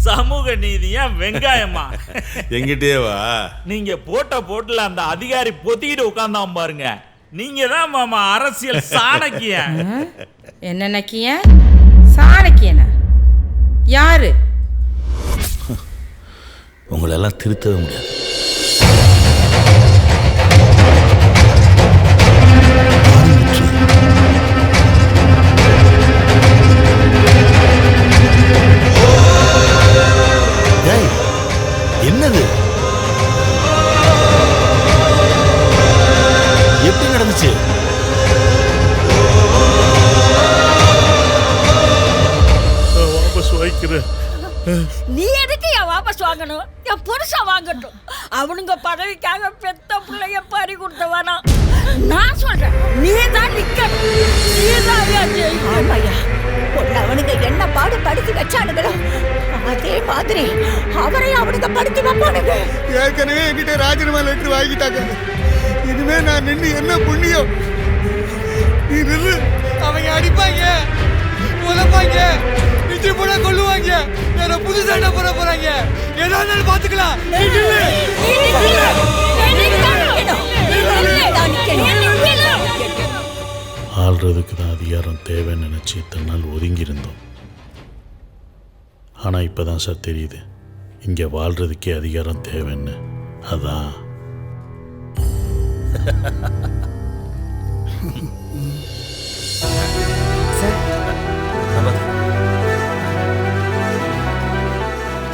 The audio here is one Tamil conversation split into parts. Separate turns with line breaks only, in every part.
சமூக நீதியா வெங்காயமா?
எங்கிட்டே வா.
நீங்க போட்டுல அந்த அதிகாரி பொத்திக்கிட்டு உட்கார்ந்தான் பாருங்க. நீங்க தான் மாமா அரசியல் சாணக்கியன்.
என்ன நக்கியன்? சாணக்கியனா? யாரு?
உங்களெல்லாம் திருத்தவே முடியாது. என்னது? எப்படி நடந்துச்சு? வாபஸ் வாங்கிக்கிறேன்.
நீ எதுக்கு என் வாபஸ் வாங்கணும்? என் புருஷா வாங்கட்டும். அவனுங்க பதவிக்காக பெத்த பிள்ளைய பறி கொடுத்தவனா? நான் சொல்றேன், நீ தான் நிக்கணும்.
அவனுங்க என்ன பாடு படுத்தி வச்சானுங்களோ அதே மாதிரி அவரையும் அவனுங்க படுத்தி வைப்பானுங்க.
ஏற்கனவே என்கிட்ட ராஜினாமா லெட்டர் வாங்கிட்டாங்க. இனிமே நான் நின்று என்ன புண்ணியம்? நீ நின்று. அவங்க அடிப்பாங்க, உதப்பாங்க, நிச்சய போட கொள்ளுவாங்க. வேற புது சண்டை போட போறாங்க. ஏதாவது பாத்துக்கலாம்.
ஆள்றதுக்கு தான் அதிகாரம் தேவைன்னு நினச்சி இத்தனை நாள் ஒதுங்கி இருந்தோம். ஆனால் இப்போ தான் சார் தெரியுது, இங்கே வாழ்கிறதுக்கே அதிகாரம் தேவைன்னு. அதான்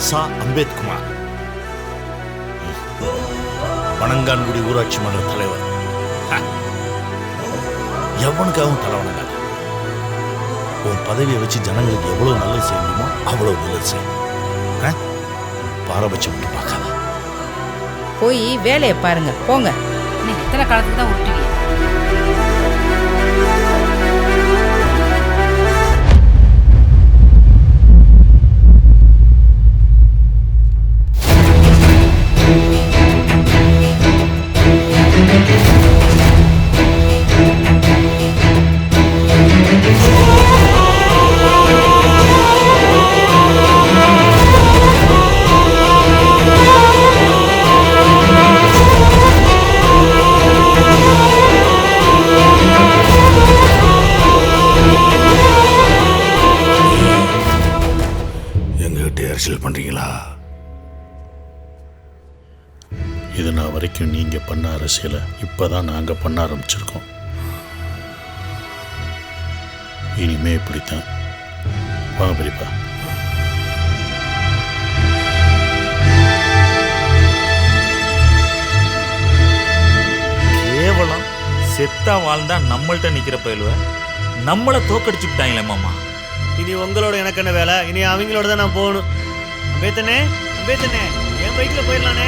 சா அம்பேத்குமார், பனங்கான்குடி ஊராட்சி மன்ற தலைவர். எவனுக்காகவும் தலைவனுங்க. உன் பதவியை வச்சு ஜனங்களுக்கு எவ்வளவு நல்லது செய்ய முடியுமோ அவ்வளவு நல்லது செய்யும். பாரபட்சம் விட்டு பார்க்காத.
போய் வேலையை பாருங்க, போங்க.
நீங்க எத்தனை காலத்துக்கு தான் விட்டுவீங்க?
பண்றீங்களா? இது நான் வரைக்கும் நீங்க பண்ண அரசியலை இப்பதான் நாங்க பண்ண ஆரம்பிச்சிருக்கோம். இனிமே இப்படித்தான். வாங்க பெரியப்பா.
கேவலம் செத்தா வாழ்ந்தா நம்மள்ட்ட நிக்கிற பயிலுவ நம்மளை தோக்கடிச்சுட்டாங்களே மாமா.
இனி உங்களோட எனக்கு என்ன வேலை? இனி அவங்களோட தான் நான் போகணும். அம்பேத்தனே, அம்பேத்தனே, என் பைக்கில் போயிடலானே.